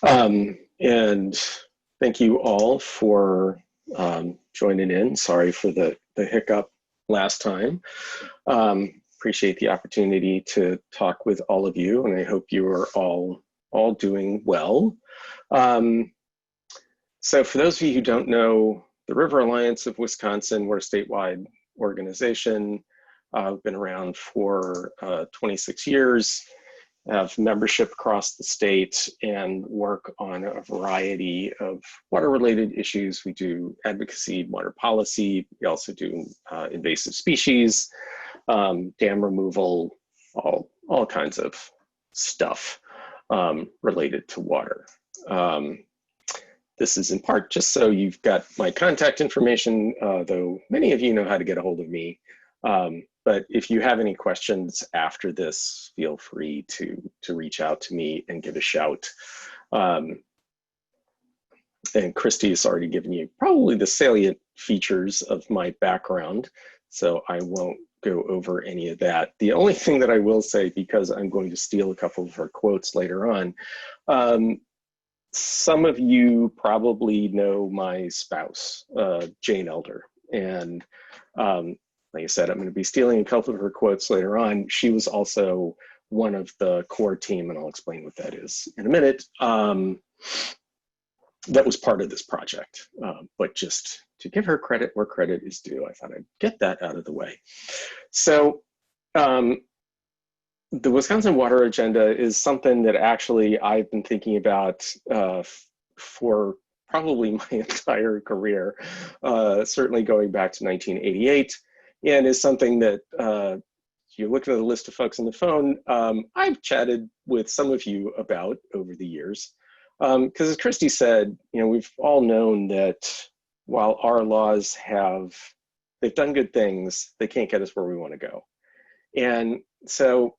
And thank you all for joining in. Sorry for the hiccup last time. Appreciate the opportunity to talk with all of you, and I hope you are all doing well. So for those of you who don't know, the River Alliance of Wisconsin, we're a statewide organization. I've been around for 26 years, have membership across the state, and work on a variety of water-related issues. We do advocacy, water policy. We also do invasive species, dam removal, all kinds of stuff related to water. This is in part just so you've got my contact information, though many of you know how to get a hold of me. But if you have any questions after this, feel free to reach out to me and give a shout. And Christy has already given you probably the salient features of my background, so I won't go over any of that. The only thing that I will say, because I'm going to steal a couple of her quotes later on, some of you probably know my spouse, Jane Elder, and like I said, I'm going to be stealing a couple of her quotes later on. She was also one of the core team, and I'll explain what that is in a minute, that was part of this project. But just to give her credit where credit is due, I thought I'd get that out of the way. So the Wisconsin Water Agenda is something that actually I've been thinking about for probably my entire career, certainly going back to 1988, and is something that you look at the list of folks on the phone, I've chatted with some of you about over the years. Because as Christy said, we've all known that while our laws they've done good things, they can't get us where we want to go. And so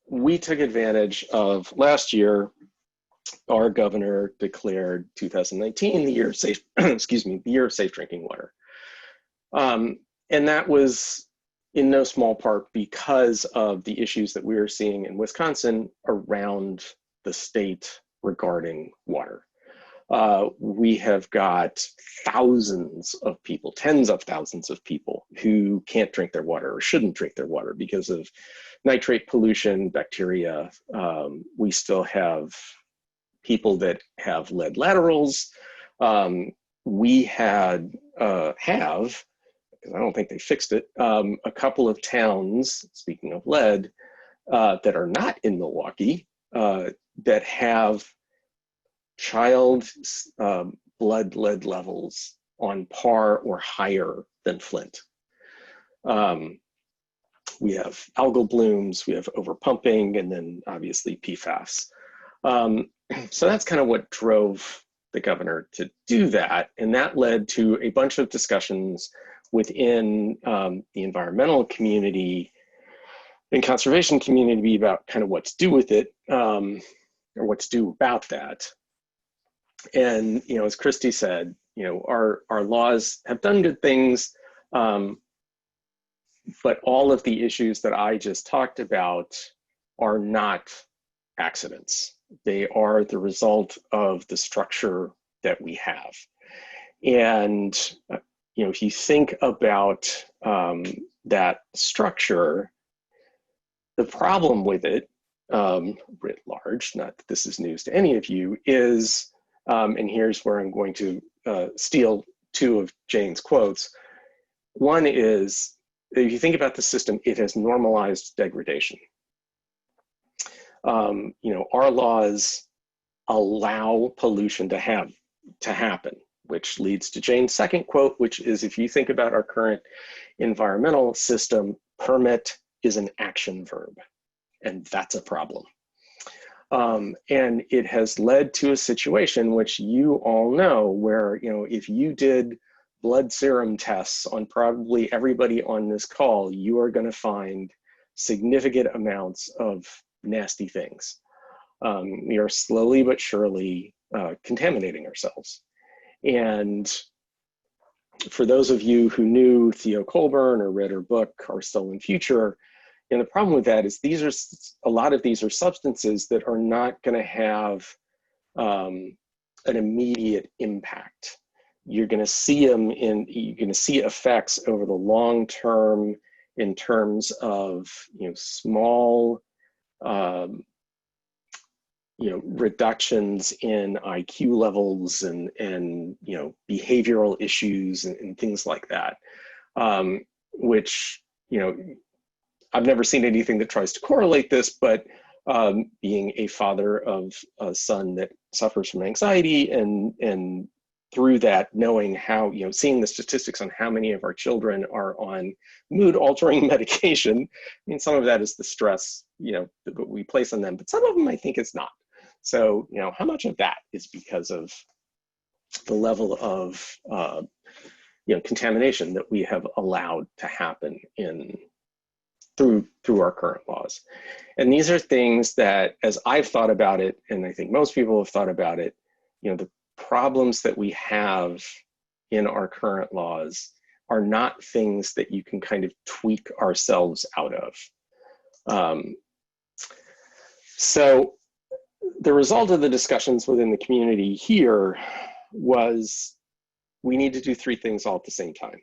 we took advantage of last year. Our governor declared 2019 the year of safe, excuse me, the year of safe drinking water. And that was in no small part because of the issues that we are seeing in Wisconsin around the state regarding water. We have got thousands of people, tens of thousands of people who can't drink their water or shouldn't drink their water because of nitrate pollution, bacteria. We still have people that have lead laterals. We have, because I don't think they fixed it, a couple of towns, speaking of lead, that are not in Milwaukee, that have child blood lead levels on par or higher than Flint. We have algal blooms, we have overpumping, and then obviously PFAS. So that's kind of what drove the governor to do that. And that led to a bunch of discussions within the environmental community and conservation community about kind of what to do with it, or what to do about that. And, as Christy said, our laws have done good things, but all of the issues that I just talked about are not accidents. They are the result of the structure that we have. And, if you think about that structure, the problem with it, writ large, not that this is news to any of you, is, and here's where I'm going to steal two of Jane's quotes. One is, if you think about the system, it has normalized degradation. Our laws allow pollution to happen, which leads to Jane's second quote, which is, if you think about our current environmental system, permit is an action verb, and that's a problem. And it has led to a situation which you all know where, if you did blood serum tests on probably everybody on this call, you are going to find significant amounts of nasty things. We are slowly but surely contaminating ourselves. And for those of you who knew Theo Colburn or read her book, Our Stolen Future, And the problem with that is a lot of these are substances that are not going to have an immediate impact. You're going to see them you're going to see effects over the long term in terms of, small, reductions in IQ levels and behavioral issues and things like that, which, I've never seen anything that tries to correlate this, but being a father of a son that suffers from anxiety and through that, knowing how, seeing the statistics on how many of our children are on mood altering medication. I mean, some of that is the stress, that we place on them, but some of them I think it's not. So, how much of that is because of the level of, contamination that we have allowed to happen through our current laws. And these are things that, as I've thought about it, and I think most people have thought about it, the problems that we have in our current laws are not things that you can kind of tweak ourselves out of. So the result of the discussions within the community here was we need to do three things all at the same time.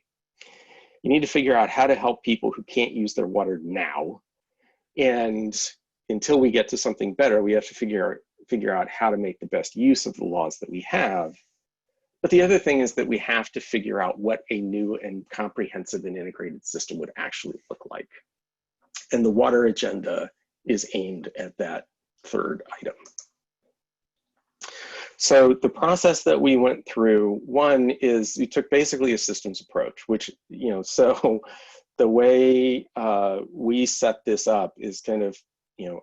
You need to figure out how to help people who can't use their water now. And until we get to something better, we have to figure out how to make the best use of the laws that we have. But the other thing is that we have to figure out what a new and comprehensive and integrated system would actually look like. And the water agenda is aimed at that third item. So the process that we went through, one is we took basically a systems approach, which, so the way we set this up is kind of,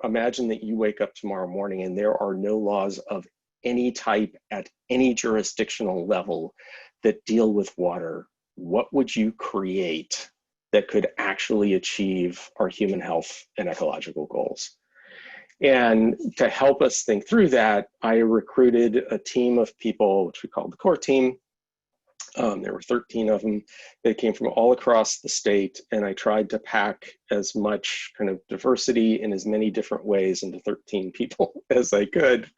imagine that you wake up tomorrow morning and there are no laws of any type at any jurisdictional level that deal with water. What would you create that could actually achieve our human health and ecological goals? And to help us think through that, I recruited a team of people, which we called the core team. There were 13 of them. They came from all across the state, and I tried to pack as much kind of diversity in as many different ways into 13 people as I could.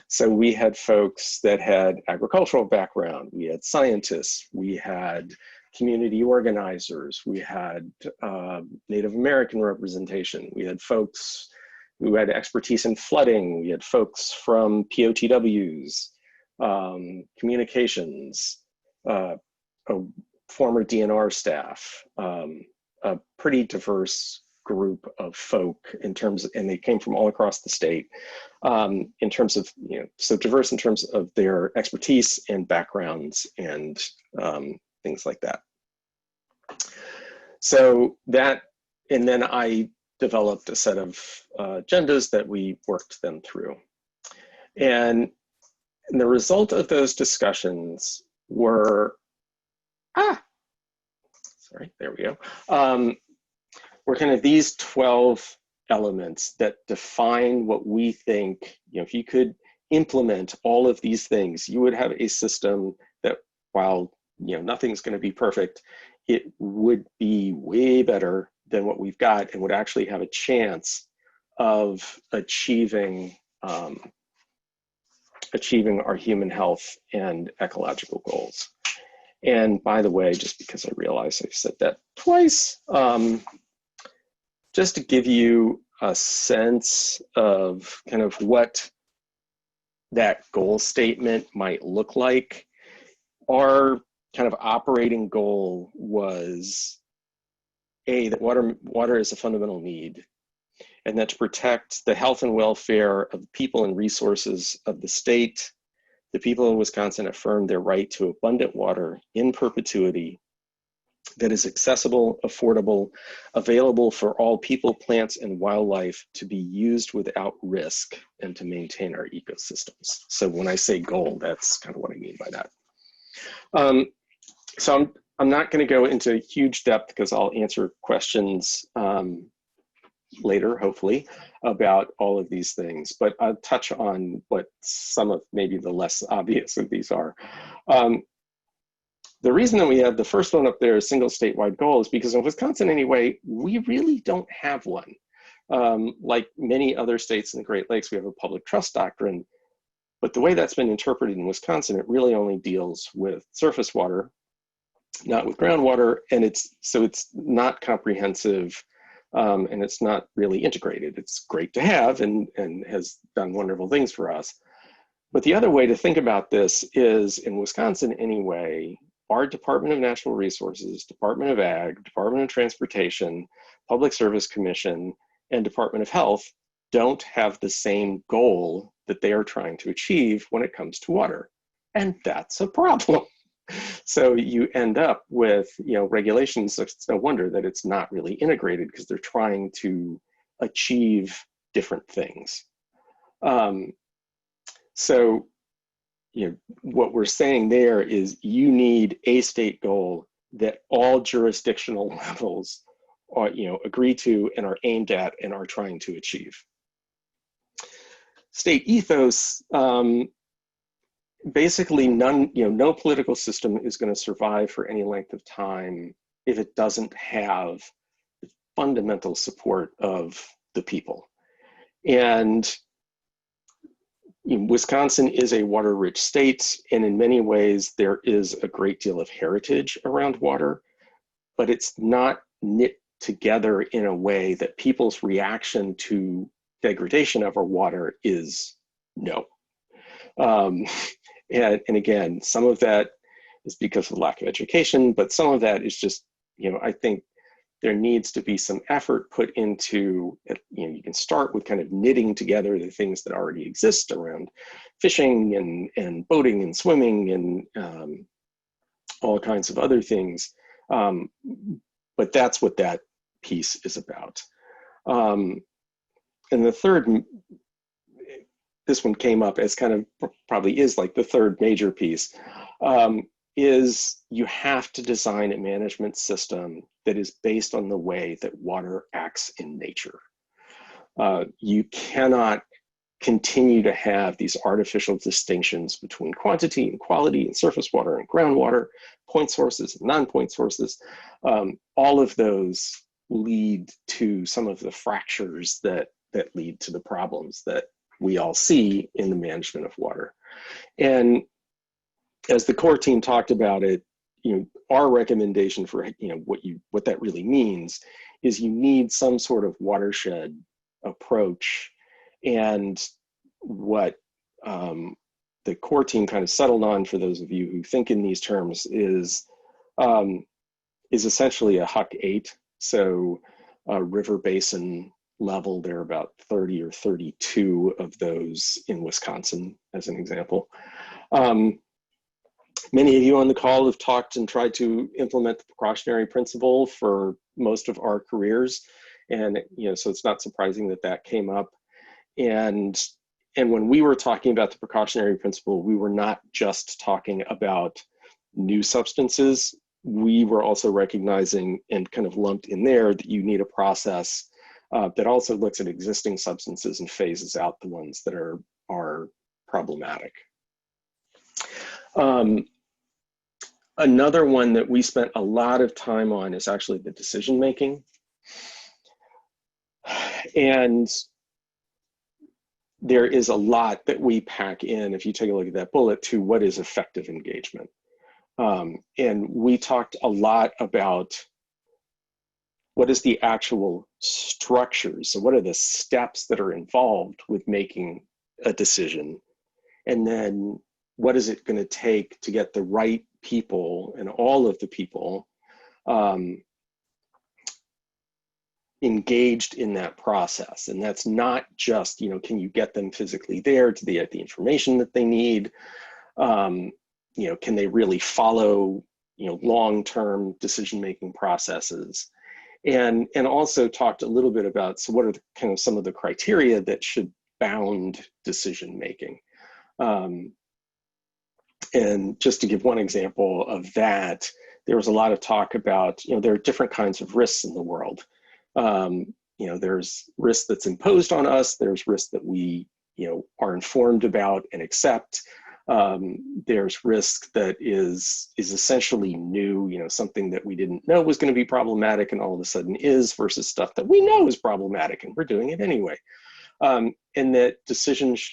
So we had folks that had agricultural background, we had scientists, we had community organizers, we had Native American representation, we had folks who had expertise in flooding, we had folks from POTWs, communications, a former DNR staff, a pretty diverse group of folk in terms of, and they came from all across the state, in terms of, so diverse in terms of their expertise and backgrounds and things like that. So that, and then I developed a set of agendas that we worked them through. And the result of those discussions were, there we go. Were kind of these 12 elements that define what we think, if you could implement all of these things, you would have a system that, while nothing's going to be perfect, it would be way better than what we've got and would actually have a chance of achieving our human health and ecological goals. And by the way, just because I realize I've said that twice, just to give you a sense of kind of what that goal statement might look like, our kind of operating goal was that water is a fundamental need, and that to protect the health and welfare of the people and resources of the state, the people of Wisconsin affirmed their right to abundant water in perpetuity that is accessible, affordable, available for all people, plants, and wildlife to be used without risk and to maintain our ecosystems. So when I say goal, that's kind of what I mean by that. So I'm not going to go into huge depth because I'll answer questions later, hopefully, about all of these things, but I'll touch on what some of maybe the less obvious of these are. the reason that we have the first one up there, a single statewide goal, is because in Wisconsin anyway, we really don't have one. Like many other states in the Great Lakes, we have a public trust doctrine, but the way that's been interpreted in Wisconsin, it really only deals with surface water, not with groundwater, and it's not comprehensive, and it's not really integrated. It's great to have and has done wonderful things for us. But the other way to think about this is, in Wisconsin anyway, our Department of Natural Resources, Department of Ag, Department of Transportation, Public Service Commission, and Department of Health don't have the same goal that they are trying to achieve when it comes to water. And that's a problem. So you end up with, regulations. It's no wonder that it's not really integrated, because they're trying to achieve different things. So, what we're saying there is you need a state goal that all jurisdictional levels are, agree to and are aimed at and are trying to achieve. State ethos, basically no political system is going to survive for any length of time if it doesn't have the fundamental support of the people. And Wisconsin is a water-rich state, and in many ways there is a great deal of heritage around water, but it's not knit together in a way that people's reaction to degradation of our water is no. And again, some of that is because of lack of education, but some of that is just, I think there needs to be some effort put into, you can start with kind of knitting together the things that already exist around fishing and boating and swimming and all kinds of other things. But that's what that piece is about. And the third, this one came up as kind of probably is like the third major piece, is you have to design a management system that is based on the way that water acts in nature. You cannot continue to have these artificial distinctions between quantity and quality and surface water and groundwater, point sources and non-point sources. All of those lead to some of the fractures that lead to the problems that we all see in the management of water. And as the core team talked about it, our recommendation for what that really means is you need some sort of watershed approach. And what the core team kind of settled on, for those of you who think in these terms, is essentially a Huck 8. So a river basin level, there are about 30 or 32 of those in Wisconsin, as an example. Many of you on the call have talked and tried to implement the precautionary principle for most of our careers. And, so it's not surprising that that came up. And when we were talking about the precautionary principle, we were not just talking about new substances. We were also recognizing and kind of lumped in there that you need a process that also looks at existing substances and phases out the ones that are problematic. Another one that we spent a lot of time on is actually the decision making. And there is a lot that we pack in, if you take a look at that bullet, to what is effective engagement. And we talked a lot about what is the actual structures. So what are the steps that are involved with making a decision? And then what is it going to take to get the right people and all of the people engaged in that process? And that's not just, can you get them physically there to get the information that they need? Can they really follow, long-term decision-making processes? And also talked a little bit about, so what are kind of some of the criteria that should bound decision-making? And just to give one example of that, there was a lot of talk about, there are different kinds of risks in the world. There's risk that's imposed on us. There's risk that we, are informed about and accept. There's risk that is essentially new, something that we didn't know was going to be problematic and all of a sudden is, versus stuff that we know is problematic and we're doing it anyway. And that decisions,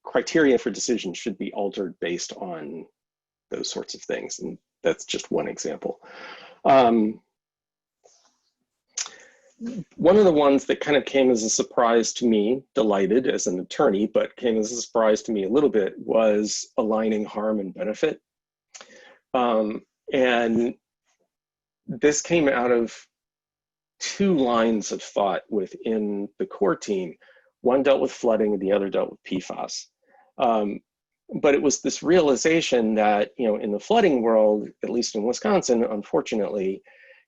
criteria for decisions should be altered based on those sorts of things. And that's just one example. One of the ones that kind of came as a surprise to me, delighted as an attorney, but came as a surprise to me a little bit, was aligning harm and benefit. And this came out of two lines of thought within the core team. One dealt with flooding and the other dealt with PFAS. But it was this realization that, in the flooding world, at least in Wisconsin, unfortunately,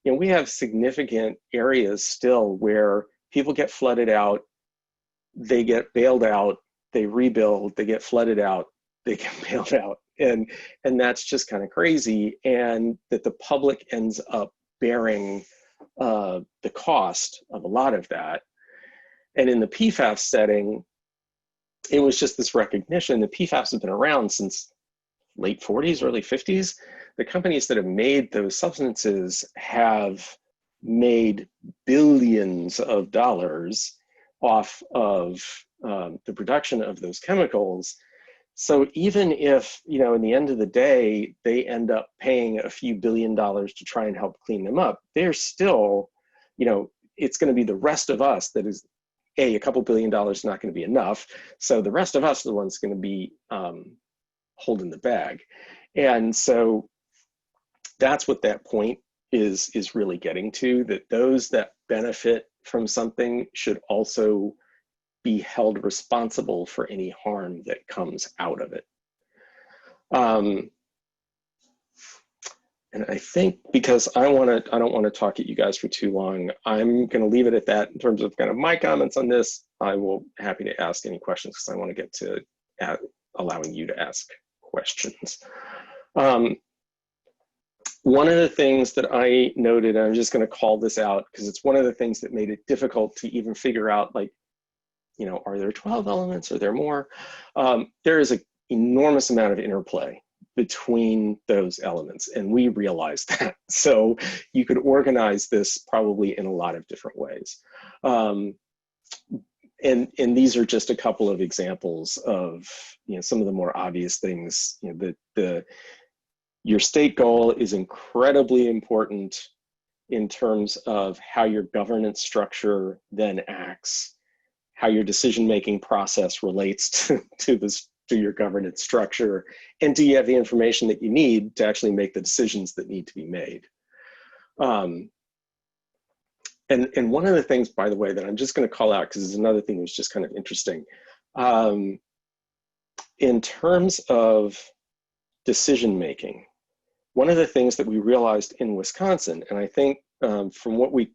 we have significant areas still where people get flooded out, they get bailed out, they rebuild, they get flooded out, they get bailed out. And that's just kind of crazy. And that the public ends up bearing the cost of a lot of that. And in the PFAS setting, it was just this recognition that PFAS have been around since late 40s, early 50s. The companies that have made those substances have made billions of dollars off of the production of those chemicals. So even if, in the end of the day, they end up paying a few $1 billion to try and help clean them up, they're still, it's going to be the rest of us that is, a couple $1 billion is not going to be enough. So the rest of us are the ones going to be holding the bag. And so that's what that point is really getting to, that those that benefit from something should also be held responsible for any harm that comes out of it. And I think because I don't want to talk at you guys for too long, I'm going to leave it at that in terms of kind of my comments on this. I will happy to ask any questions because I want to get to allowing you to ask questions. One of the things that I noted, and I'm just going to call this out because it's one of the things that made it difficult to even figure out, like, are there 12 elements? Are there more? There is an enormous amount of interplay between those elements, and we realized that. So you could organize this probably in a lot of different ways. And these are just a couple of examples of some of the more obvious things. Your state goal is incredibly important in terms of how your governance structure then acts, how your decision-making process relates to your governance structure, and do you have the information that you need to actually make the decisions that need to be made. And one of the things, by the way, that I'm just going to call out, because it's another thing that's just kind of interesting, in terms of decision-making, one of the things that we realized in Wisconsin, and I think from what we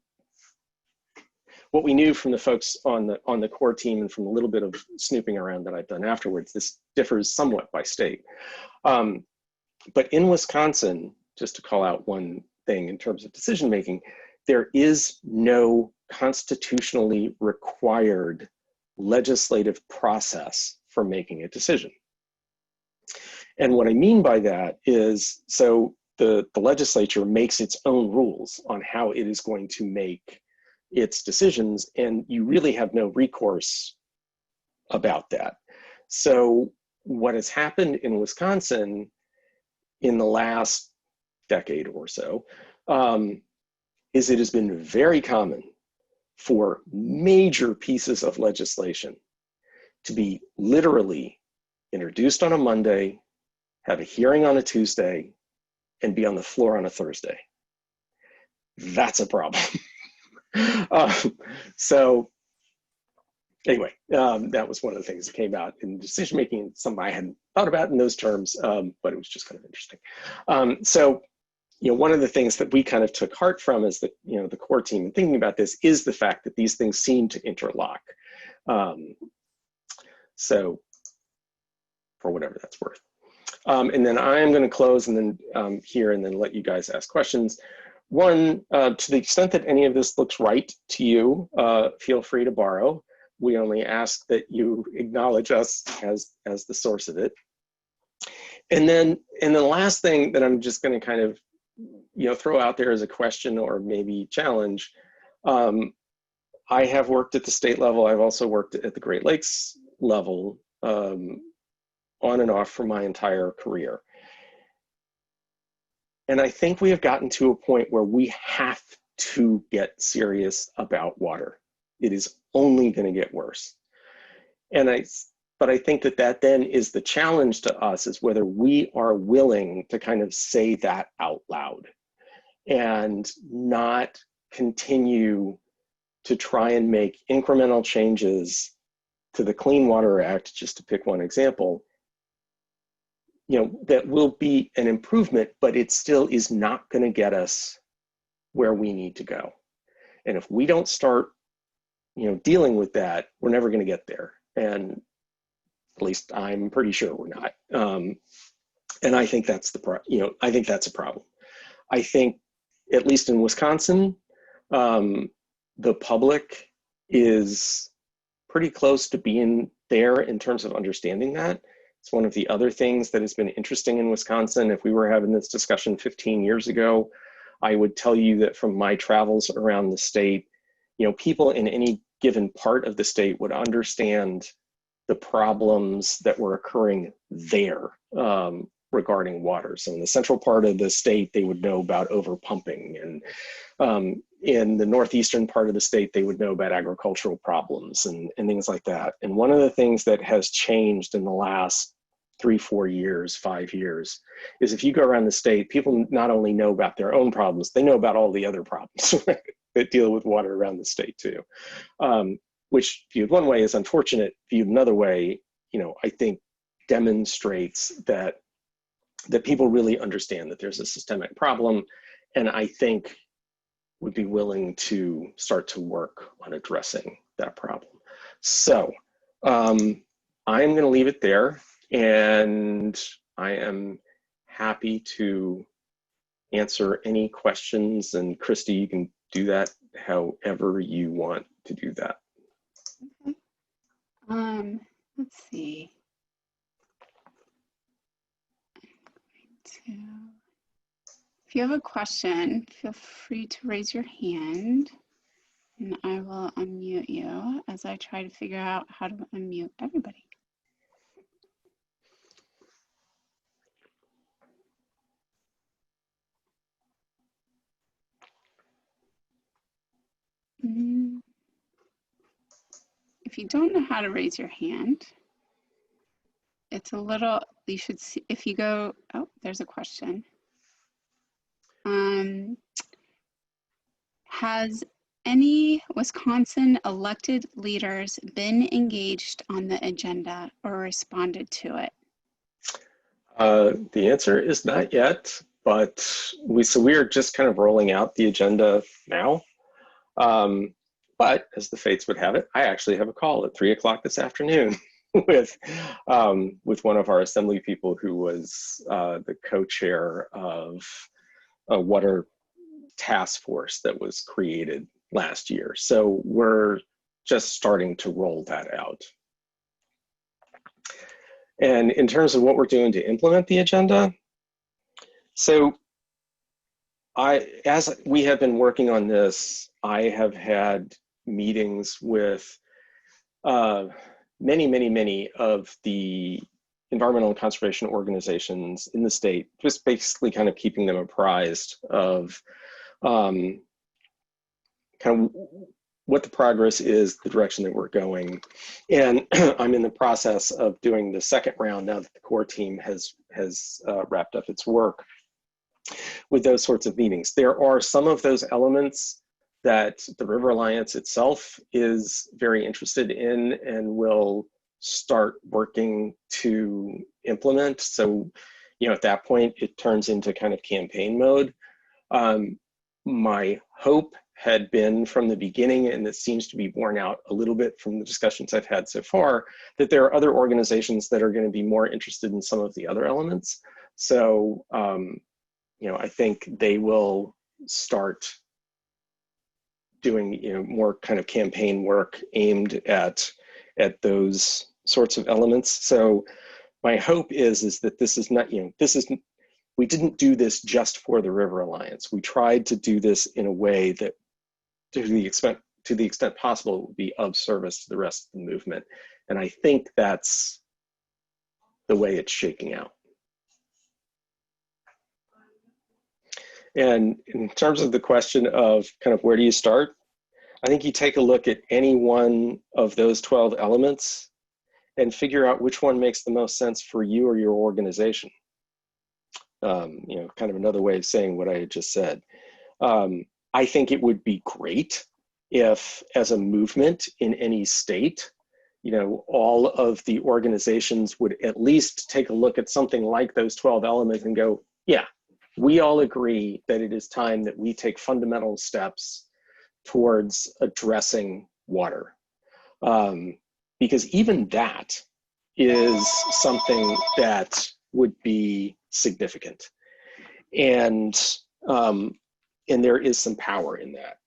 knew from the folks on the core team and from a little bit of snooping around that I've done afterwards, this differs somewhat by state. But in Wisconsin, just to call out one thing in terms of decision-making, there is no constitutionally required legislative process for making a decision. And what I mean by that is, so the legislature makes its own rules on how it is going to make its decisions, and you really have no recourse about that. So what has happened in Wisconsin in the last decade or so is it has been very common for major pieces of legislation to be literally introduced on a Monday, have a hearing on a Tuesday, and be on the floor on a Thursday. That's a problem. So anyway, that was one of the things that came out in decision-making, something I hadn't thought about in those terms, but it was just kind of interesting. So, one of the things that we kind of took heart from is that, the core team in thinking about this is the fact that these things seem to interlock. So for whatever that's worth. And then I'm going to close and then here and then let you guys ask questions. One, to the extent that any of this looks right to you, feel free to borrow. we only ask that you acknowledge us as the source of it. And then the last thing that I'm just going to kind of, throw out there as a question or maybe challenge. I have worked at the state level. I've also worked at the Great Lakes level, on and off for my entire career. And I think we have gotten to a point where we have to get serious about water. It is only going to get worse. But I think that then is the challenge to us, is whether we are willing to kind of say that out loud and not continue to try and make incremental changes to the Clean Water Act, just to pick one example, that will be an improvement, but it still is not going to get us where we need to go. And if we don't start, dealing with that, we're never going to get there. And at least I'm pretty sure we're not. And I think that's I think that's a problem. I think, at least in Wisconsin, the public is pretty close to being there in terms of understanding that. It's one of the other things that has been interesting in Wisconsin. If we were having this discussion 15 years ago, I would tell you that from my travels around the state, people in any given part of the state would understand the problems that were occurring there regarding water. So in the central part of the state, they would know about overpumping, and in the northeastern part of the state, they would know about agricultural problems and things like that. And one of the things that has changed in the last 3, 4 years, 5 years, is if you go around the state, people not only know about their own problems, they know about all the other problems that deal with water around the state too. Which, viewed one way, is unfortunate. Viewed another way, I think demonstrates that people really understand that there's a systemic problem, and I think would be willing to start to work on addressing that problem. So I'm going to leave it there, and I am happy to answer any questions. And Christy, you can do that however you want to do that. Okay. Let's see. If you have a question, feel free to raise your hand and I will unmute you as I try to figure out how to unmute everybody. If you don't know how to raise your hand, it's a little, you should see, if you go, oh, there's a question. Has any Wisconsin elected leaders been engaged on the agenda or responded to it? The answer is not yet, but we are just kind of rolling out the agenda now. But as the fates would have it, I actually have a call at 3 o'clock this afternoon with one of our assembly people who was the co-chair of a water task force that was created last year. So we're just starting to roll that out. And in terms of what we're doing to implement the agenda, so as we have been working on this, I have had meetings with many of the environmental and conservation organizations in the state, just basically kind of keeping them apprised of kind of what the progress is, the direction that we're going. And I'm in the process of doing the second round now that the core team has wrapped up its work with those sorts of meetings. There are some of those elements that the River Alliance itself is very interested in and will start working to implement. So, at that point, it turns into kind of campaign mode. My hope had been from the beginning, and it seems to be borne out a little bit from the discussions I've had so far, that there are other organizations that are going to be more interested in some of the other elements. So, I think they will start doing, you know, more kind of campaign work aimed at those sorts of elements. So my hope is that this is not, you know, this is, we didn't do this just for the River Alliance. We tried to do this in a way that, to the extent possible, it would be of service to the rest of the movement. And I think that's the way it's shaking out. And in terms of the question of kind of where do you start, I think you take a look at any one of those 12 elements and figure out which one makes the most sense for you or your organization. You know, kind of another way of saying what I had just said. I think it would be great if, as a movement in any state, you know, all of the organizations would at least take a look at something like those 12 elements and go, yeah, we all agree that it is time that we take fundamental steps towards addressing water. Because even that is something that would be significant. And there is some power in that.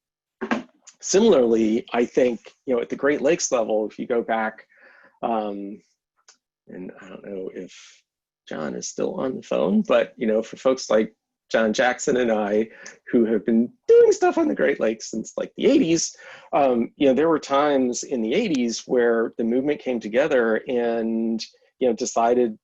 Similarly, I think, you know, at the Great Lakes level, if you go back, and I don't know if John is still on the phone, but, you know, for folks like John Jackson and I, who have been doing stuff on the Great Lakes since like the 80s, you know, there were times in the 80s where the movement came together and, you know, decided,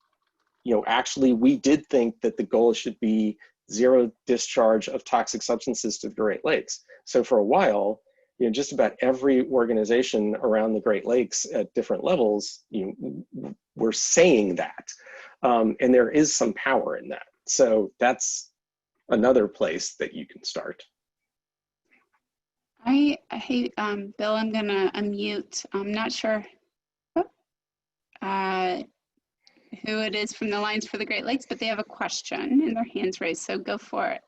you know, actually we did think that the goal should be zero discharge of toxic substances to the Great Lakes. So for a while, you know, just about every organization around the Great Lakes at different levels, you know, were saying that. And there is some power in that. So that's another place that you can start. Hey, Bill, I'm gonna unmute. I'm not sure who it is from the Alliance for the Great Lakes, but they have a question and their hands raised, so go for it.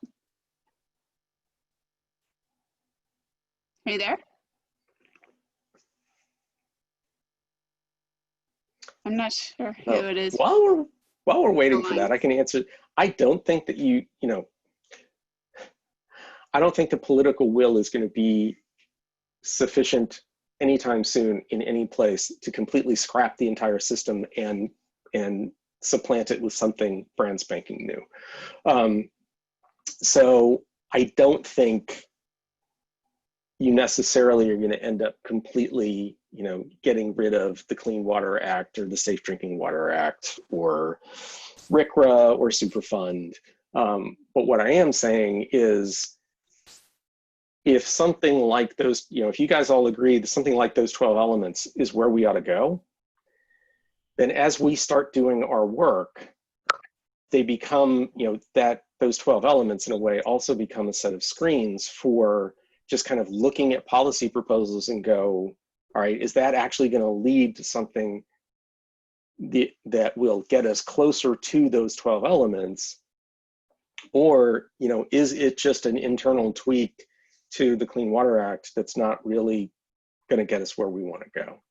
Are you there? I'm not sure who it is. While we're waiting for that, I can answer. I don't think that you know, I don't think the political will is going to be sufficient anytime soon in any place to completely scrap the entire system and supplant it with something brand spanking new. So I don't think you necessarily are going to end up completely, you know, getting rid of the Clean Water Act or the Safe Drinking Water Act or RCRA or Superfund. But what I am saying is, if something like those, you know, if you guys all agree that something like those 12 elements is where we ought to go, then as we start doing our work, they become, you know, that those 12 elements in a way also become a set of screens for just kind of looking at policy proposals and go, all right, is that actually going to lead to something that will get us closer to those 12 elements? Or, you know, is it just an internal tweak to the Clean Water Act that's not really going to get us where we want to go?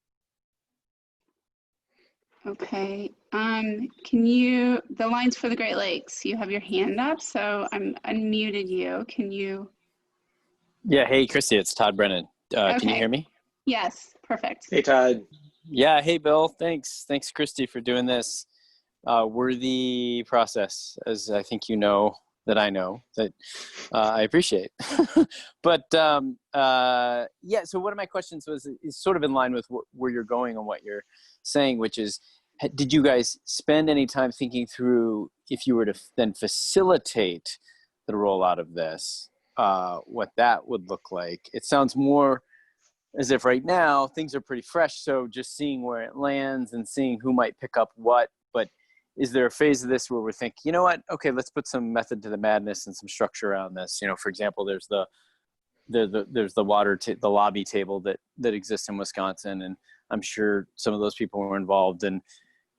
Okay, can you, the Alliance for the Great Lakes, you have your hand up, so I'm unmuted you. Can you? Yeah, hey, Christy, it's Todd Brennan. Can you hear me? Yes, perfect. Hey, Todd. Yeah, hey, Bill. Thanks, Christy, for doing this worthy process, as I think you know that I know that I appreciate. But yeah, so one of my questions is sort of in line with where you're going and what you're saying, which is, did you guys spend any time thinking through, if you were to then facilitate the rollout of this, what that would look like? It sounds more as if right now things are pretty fresh, so just seeing where it lands and seeing who might pick up what. But is there a phase of this where we're thinking, you know what, okay, let's put some method to the madness and some structure around this? You know, for example, there's the lobby table that exists in Wisconsin, and I'm sure some of those people were involved, and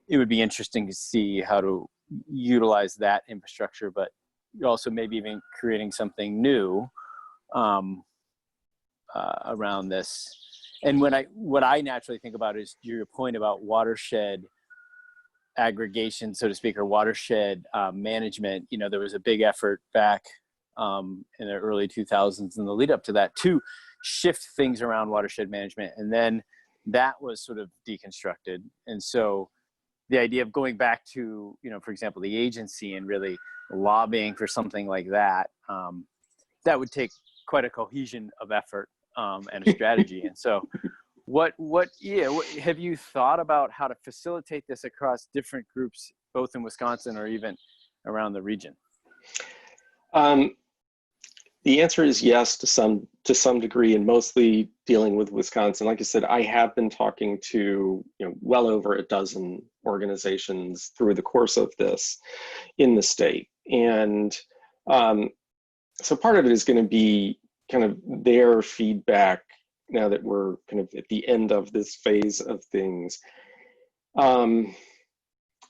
it would be interesting to see how to utilize that infrastructure, but also maybe even creating something new around this. And what I naturally think about is your point about watershed aggregation, so to speak, or watershed management. You know, there was a big effort back in the early 2000s and the lead up to that to shift things around watershed management. And then that was sort of deconstructed. And so the idea of going back to, for example, the agency and really lobbying for something like that, that would take quite a cohesion of effort and a strategy. And so have you thought about how to facilitate this across different groups, both in Wisconsin or even around the region? The answer is yes, to some degree, and mostly dealing with Wisconsin. Like I said, I have been talking to well over a dozen organizations through the course of this in the state, and so part of it is going to be kind of their feedback now that we're kind of at the end of this phase of things.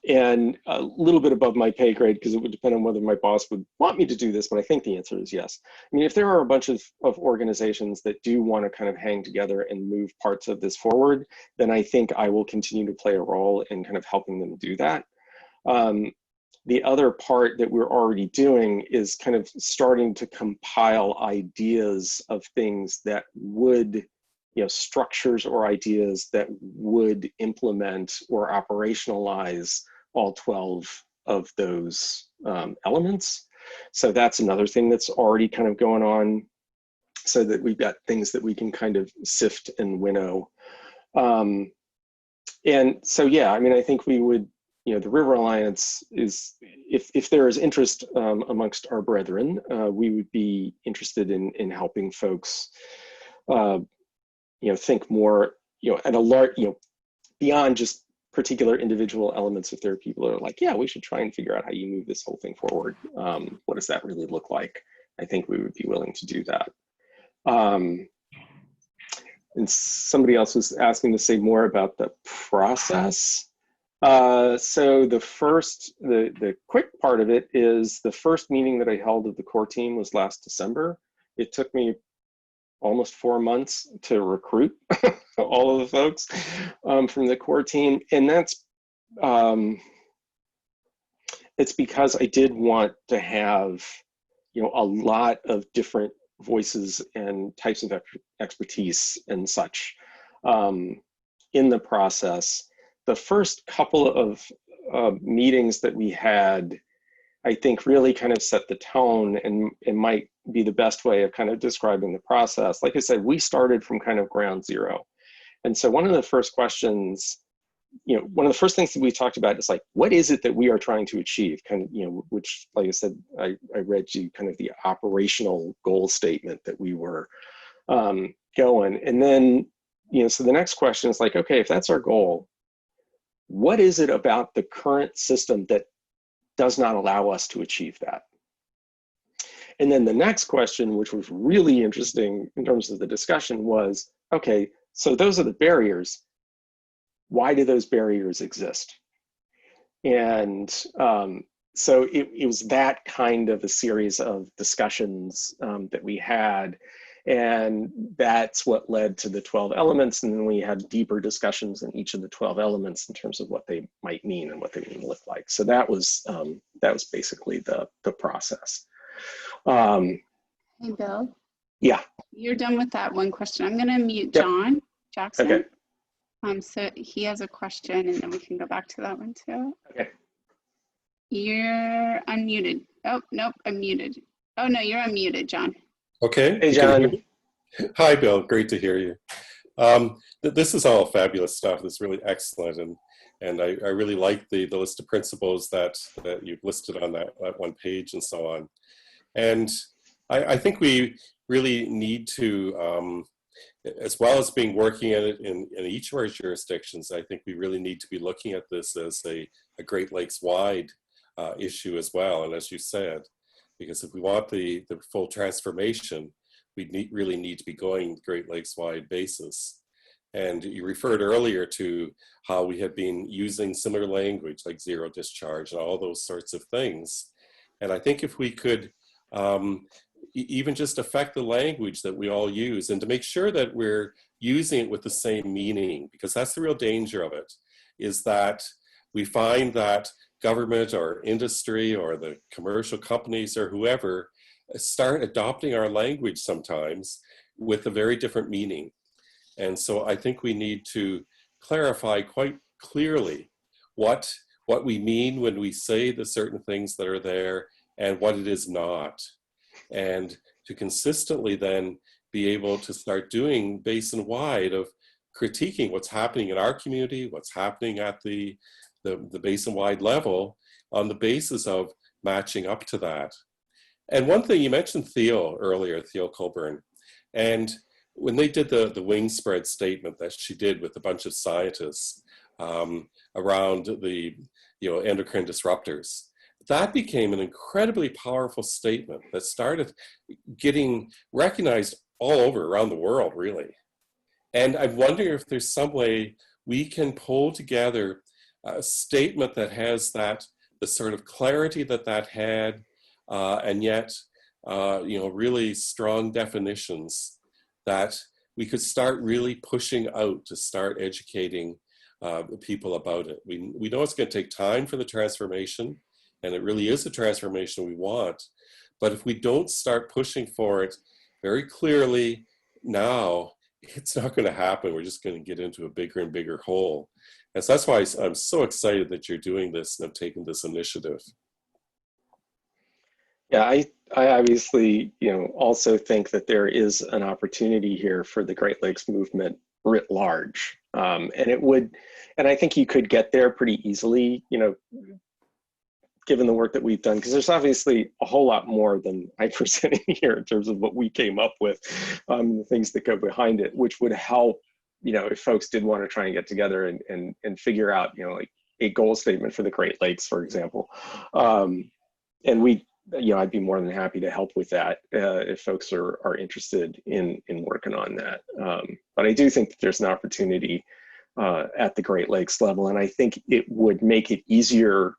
And a little bit above my pay grade, because it would depend on whether my boss would want me to do this, but I think the answer is yes. I mean, if there are a bunch of organizations that do want to kind of hang together and move parts of this forward, then I think I will continue to play a role in kind of helping them do that. The other part that we're already doing is kind of starting to compile ideas of things that would, structures or ideas that would implement or operationalize all 12 of those elements. So that's another thing that's already kind of going on, so that we've got things that we can kind of sift and winnow. And so, yeah, I mean, I think we would, the River Alliance is, if there is interest amongst our brethren, we would be interested in helping folks, think more, at a large, beyond just particular individual elements. If there are people that are like, yeah, we should try and figure out how you move this whole thing forward. What does that really look like? I think we would be willing to do that. And somebody else was asking to say more about the process. So the quick part of it is the first meeting that I held of the core team was last December. It took me almost 4 months to recruit all of the folks from the core team. And that's, it's because I did want to have, a lot of different voices and types of expertise and such in the process. The first couple of meetings that we had, I think, really kind of set the tone, and it might be the best way of kind of describing the process. Like I said, we started from kind of ground zero. And so one of the first questions, one of the first things that we talked about is like, what is it that we are trying to achieve? Kind of, which, like I said, I read you kind of the operational goal statement that we were going. And then, so the next question is like, okay, if that's our goal, what is it about the current system that does not allow us to achieve that? And then the next question, which was really interesting in terms of the discussion, was, okay, so those are the barriers. Why do those barriers exist? And so it was that kind of a series of discussions that we had. And that's what led to the 12 elements. And then we had deeper discussions in each of the 12 elements in terms of what they might mean and what they would look like. So that was basically the process. Hey, Bill. Yeah. You're done with that one question. I'm going to mute John Jackson. Okay. So he has a question, and then we can go back to that one too. Okay. You're unmuted. Oh, nope, I'm muted. Oh, no, you're unmuted, John. Okay. Hey, John. Hi, Bill. Great to hear you. This is all fabulous stuff. It's really excellent. And I really like the list of principles that you've listed on that one page and so on. And I think we really need to, as well as working at it in each of our jurisdictions, I think we really need to be looking at this as a Great Lakes wide issue as well. And as you said, because if we want the full transformation, we really need to be going Great Lakes wide basis. And you referred earlier to how we have been using similar language like zero discharge and all those sorts of things. And I think if we could even just affect the language that we all use, and to make sure that we're using it with the same meaning, because that's the real danger of it, is that we find that government or industry or the commercial companies or whoever start adopting our language sometimes, with a very different meaning. And so I think we need to clarify quite clearly what we mean when we say the certain things that are there and what it is not. And to consistently then be able to start doing basin-wide of critiquing what's happening in our community, what's happening at the basin-wide level on the basis of matching up to that. And one thing, you mentioned Thiel earlier, Thiel Colburn, and when they did the wing spread statement that she did with a bunch of scientists around the endocrine disruptors, that became an incredibly powerful statement that started getting recognized all over around the world, really. And I'm wondering if there's some way we can pull together a statement that has the sort of clarity that had, and yet, really strong definitions that we could start really pushing out to start educating people about it. We know it's going to take time for the transformation, and it really is the transformation we want. But if we don't start pushing for it very clearly now, it's not going to happen. We're just going to get into a bigger and bigger hole. And so that's why I'm so excited that you're doing this and have taken this initiative. Yeah, I obviously, also think that there is an opportunity here for the Great Lakes movement writ large. And I think you could get there pretty easily, given the work that we've done, because there's obviously a whole lot more than I presented here in terms of what we came up with, the things that go behind it, which would help, if folks did want to try and get together and figure out, like a goal statement for the Great Lakes, for example. And I'd be more than happy to help with that if folks are interested in working on that. But I do think that there's an opportunity at the Great Lakes level, and I think it would make it easier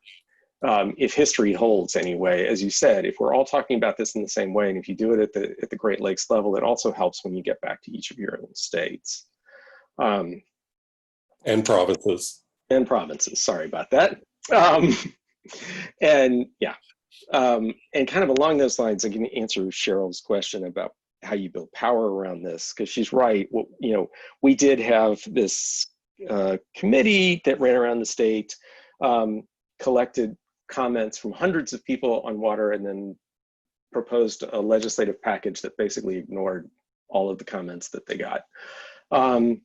if history holds anyway. As you said, if we're all talking about this in the same way, and if you do it at the Great Lakes level, it also helps when you get back to each of your own states. And provinces. And provinces, sorry about that. And kind of along those lines, I'm going to answer Cheryl's question about how you build power around this, because she's right. Well, we did have this committee that ran around the state, collected comments from hundreds of people on water, and then proposed a legislative package that basically ignored all of the comments that they got. So I'm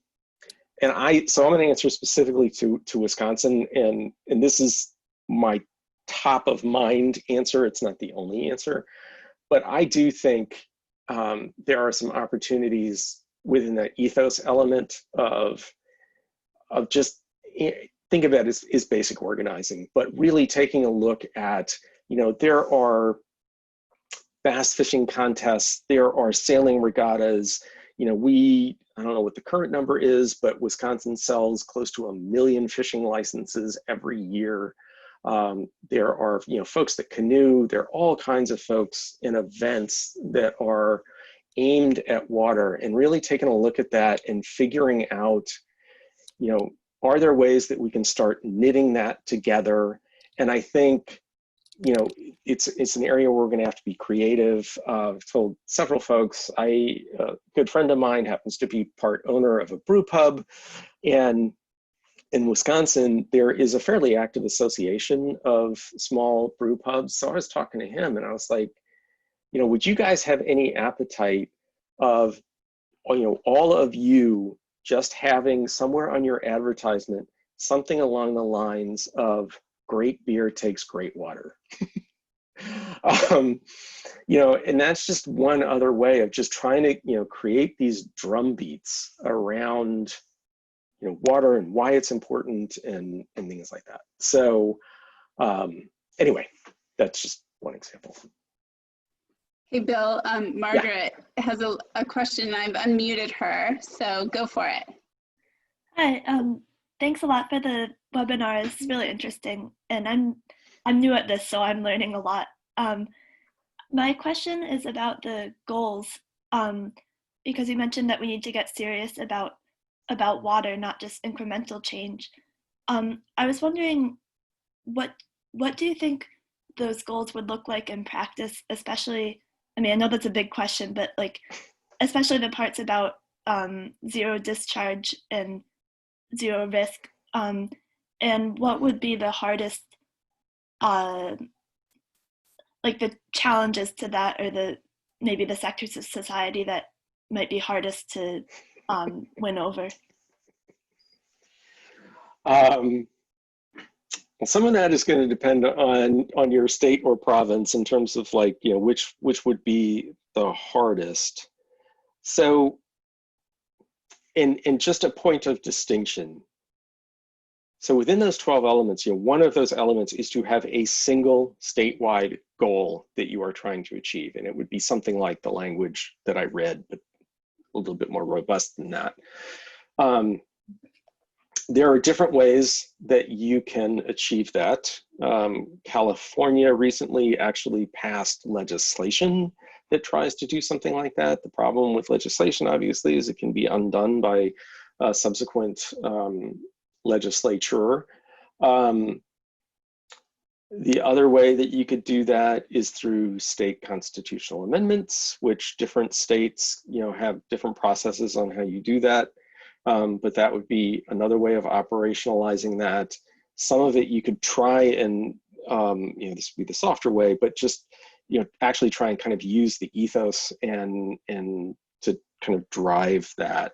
going to answer specifically to Wisconsin, and this is my top of mind answer. It's not the only answer, but I do think there are some opportunities within that ethos element of just think of it as basic organizing, but really taking a look at, there are bass fishing contests, there are sailing regattas. I don't know what the current number is, but Wisconsin sells close to 1 million fishing licenses every year. There are, folks that canoe. There are all kinds of folks in events that are aimed at water, and really taking a look at that and figuring out, are there ways that we can start knitting that together? And I think, it's an area where we're going to have to be creative. I've told several folks, a good friend of mine happens to be part owner of a brew pub, and in Wisconsin, there is a fairly active association of small brew pubs. So I was talking to him and I was like, would you guys have any appetite of, all of you just having somewhere on your advertisement, something along the lines of great beer takes great water? And that's just one other way of just trying to, create these drum beats around water and why it's important and things like that. So anyway, that's just one example. Hey, Bill, Margaret has a question. I've unmuted her, so go for it. Hi, thanks a lot for the webinar. It's really interesting, and I'm new at this, so I'm learning a lot. My question is about the goals, because you mentioned that we need to get serious about water, not just incremental change. I was wondering, what do you think those goals would look like in practice, especially, I know that's a big question, but like especially the parts about zero discharge and zero risk, and what would be the hardest, like the challenges to that, or maybe the sectors of society that might be hardest to win over? Well, some of that is going to depend on your state or province in terms of like, you know, which would be the hardest. So, in just a point of distinction. So within those 12 elements, you know, one of those elements is to have a single statewide goal that you are trying to achieve. And it would be something like the language that I read, but a little bit more robust than that. There are different ways that you can achieve that. California recently actually passed legislation that tries to do something like that. The problem with legislation, obviously, is it can be undone by subsequent legislature. The other way that you could do that is through state constitutional amendments, which different states, you know, have different processes on how you do that. But that would be another way of operationalizing that. Some of it you could try and, you know, this would be the softer way, but just, you know, actually try and kind of use the ethos and to kind of drive that.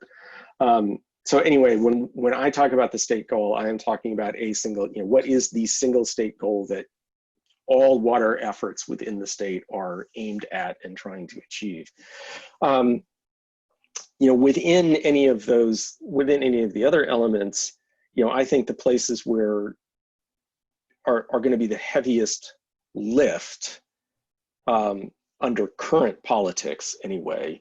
So anyway, when I talk about the state goal, I am talking about a single, you know, what is the single state goal that all water efforts within the state are aimed at and trying to achieve. You know, within any of the other elements, you know, I think the places where are going to be the heaviest lift under current politics anyway,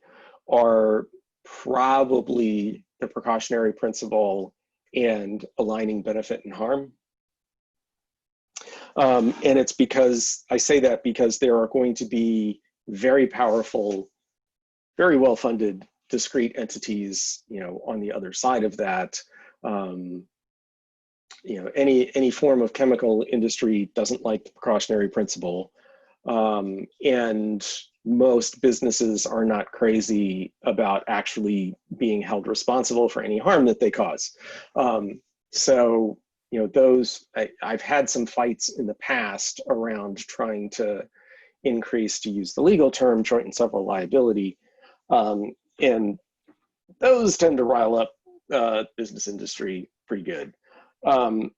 are probably the precautionary principle and aligning benefit and harm. And it's because, I say that because there are going to be very powerful, very well-funded discrete entities, you know, on the other side of that. You know, any form of chemical industry doesn't like the precautionary principle. And most businesses are not crazy about actually being held responsible for any harm that they cause. So, you know, those, I've had some fights in the past around trying to increase, to use the legal term, joint and several liability. And those tend to rile up business industry pretty good. But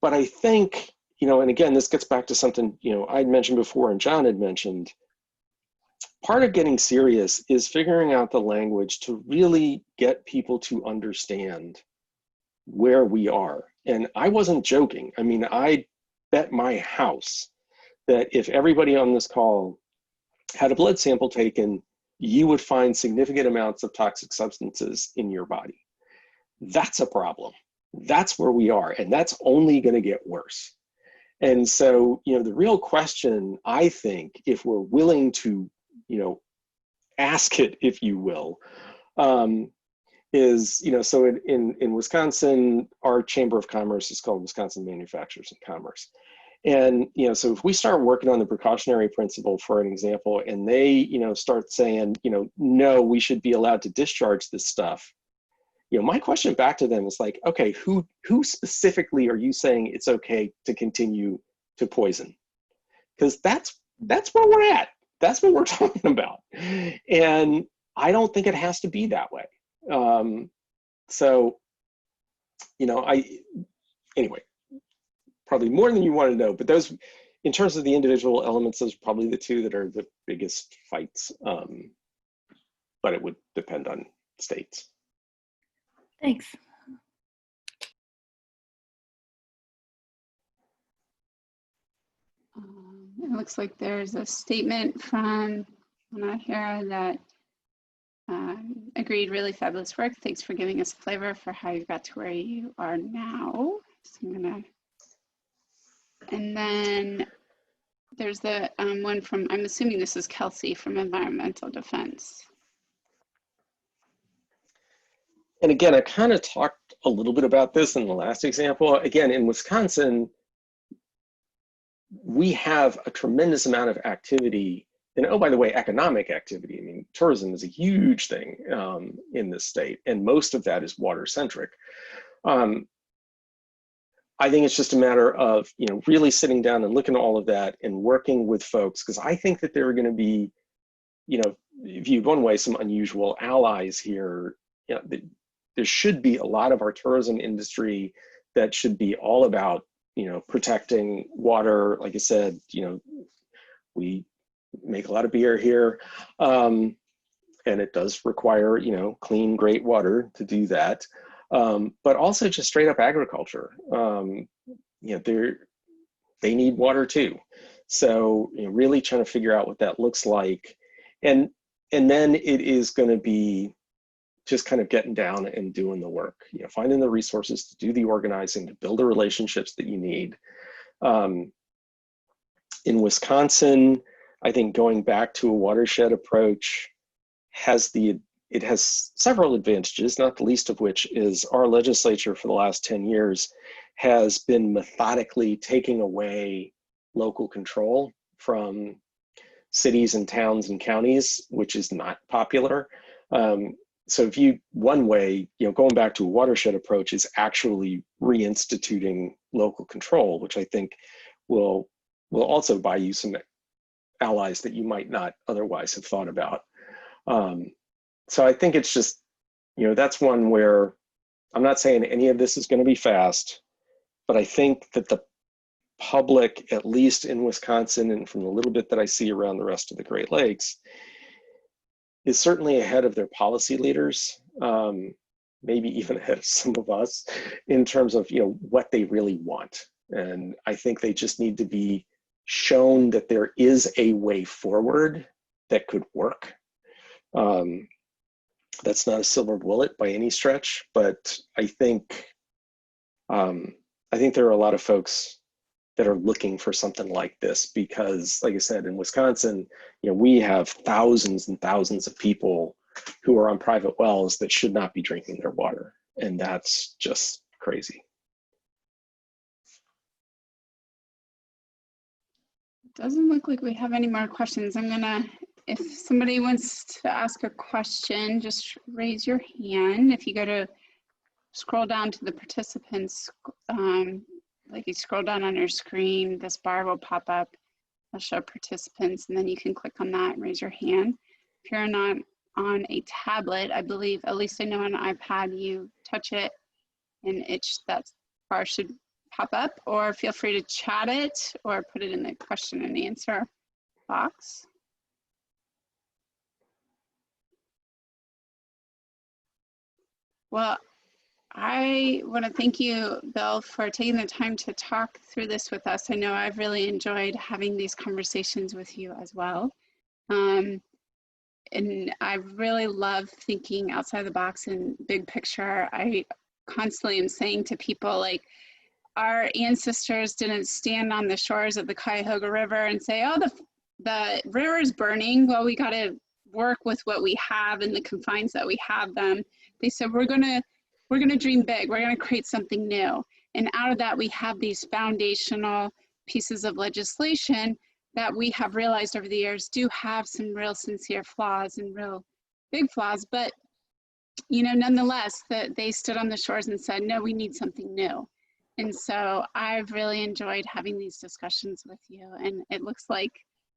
I think, you know, and again, this gets back to something, you know, I'd mentioned before and John had mentioned, part of getting serious is figuring out the language to really get people to understand where we are. And I wasn't joking. I mean, I bet my house that if everybody on this call had a blood sample taken, you would find significant amounts of toxic substances in your body. That's a problem. That's where we are, and that's only going to get worse. And so, you know, the real question, I think, if we're willing to, you know, ask it, if you will, is, you know, so in Wisconsin, our Chamber of Commerce is called Wisconsin Manufacturers and Commerce. And, you know, so if we start working on the precautionary principle, for an example, and they, you know, start saying, you know, no, we should be allowed to discharge this stuff. You know, my question back to them is like, okay, who specifically are you saying it's okay to continue to poison? Because that's where we're at. That's what we're talking about. And I don't think it has to be that way. So, you know, anyway, probably more than you want to know, but those, in terms of the individual elements, those are probably the two that are the biggest fights. But it would depend on states. Thanks. It looks like there's a statement from Anna here that agreed, really fabulous work. Thanks for giving us a flavor for how you got to where you are now. So I'm gonna, and then there's the one from, I'm assuming this is Kelsey from Environmental Defense. And again, I kind of talked a little bit about this in the last example. Again, in Wisconsin, we have a tremendous amount of activity and oh, by the way, economic activity. I mean, tourism is a huge thing in this state, and most of that is water centric. I think it's just a matter of, you know, really sitting down and looking at all of that and working with folks, because I think that there are going to be, you know, viewed one way, some unusual allies here. You know, there should be a lot of our tourism industry that should be all about, you know, protecting water. Like I said, you know, we make a lot of beer here, and it does require, you know, clean, great water to do that. But also just straight up agriculture. You know, they need water too. So, you know, really trying to figure out what that looks like. And then it is going to be just kind of getting down and doing the work, you know, finding the resources to do the organizing, to build the relationships that you need. In Wisconsin, I think going back to a watershed approach it has several advantages, not the least of which is our legislature for the last 10 years has been methodically taking away local control from cities and towns and counties, which is not popular. So one way, you know, going back to a watershed approach is actually reinstituting local control, which I think will also buy you some allies that you might not otherwise have thought about. So I think it's just, you know, that's one where I'm not saying any of this is going to be fast, but I think that the public, at least in Wisconsin and from the little bit that I see around the rest of the Great Lakes, is certainly ahead of their policy leaders, maybe even ahead of some of us in terms of, you know, what they really want. And I think they just need to be shown that there is a way forward that could work. That's not a silver bullet by any stretch, but I think there are a lot of folks that are looking for something like this because, like I said, in Wisconsin, you know, we have thousands and thousands of people who are on private wells that should not be drinking their water, and that's just crazy. Doesn't look like we have any more questions. If somebody wants to ask a question, just raise your hand. If you scroll down to the participants, like you scroll down on your screen, this bar will pop up. It'll show participants, and then you can click on that and raise your hand. If you're not on a tablet, I believe, at least I know on an iPad, you touch it and that bar should pop up, or feel free to chat it or put it in the question and answer box. Well, I want to thank you, Bill, for taking the time to talk through this with us. I know I've really enjoyed having these conversations with you as well. And I really love thinking outside the box and big picture. I constantly am saying to people, like, our ancestors didn't stand on the shores of the Cuyahoga River and say, oh, the river is burning. Well, we got to work with what we have in the confines that we have them. They said, we're gonna dream big. We're gonna create something new. And out of that, we have these foundational pieces of legislation that we have realized over the years do have some real sincere flaws and real big flaws. But, you know, nonetheless, they stood on the shores and said, no, we need something new. And so I've really enjoyed having these discussions with you. And it looks like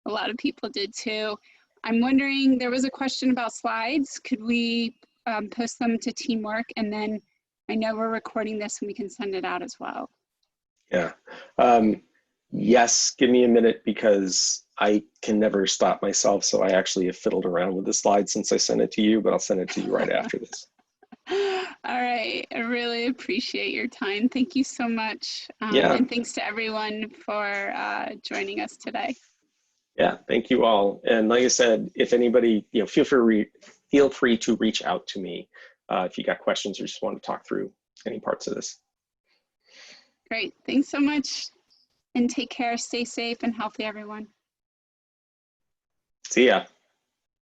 a lot of people did too. I'm wondering, there was a question about slides. Could we post them to Teamwork? And then I know we're recording this and we can send it out as well. Yeah. Yes, give me a minute because I can never stop myself. So I actually have fiddled around with the slides since I sent it to you, but I'll send it to you right after this. All right. I really appreciate your time. Thank you so much. Yeah. And thanks to everyone for joining us today. Yeah, thank you all. And like I said, if anybody, you know, feel free to reach out to me if you got questions or just want to talk through any parts of this. Great. Thanks so much. And take care. Stay safe and healthy, everyone. See ya.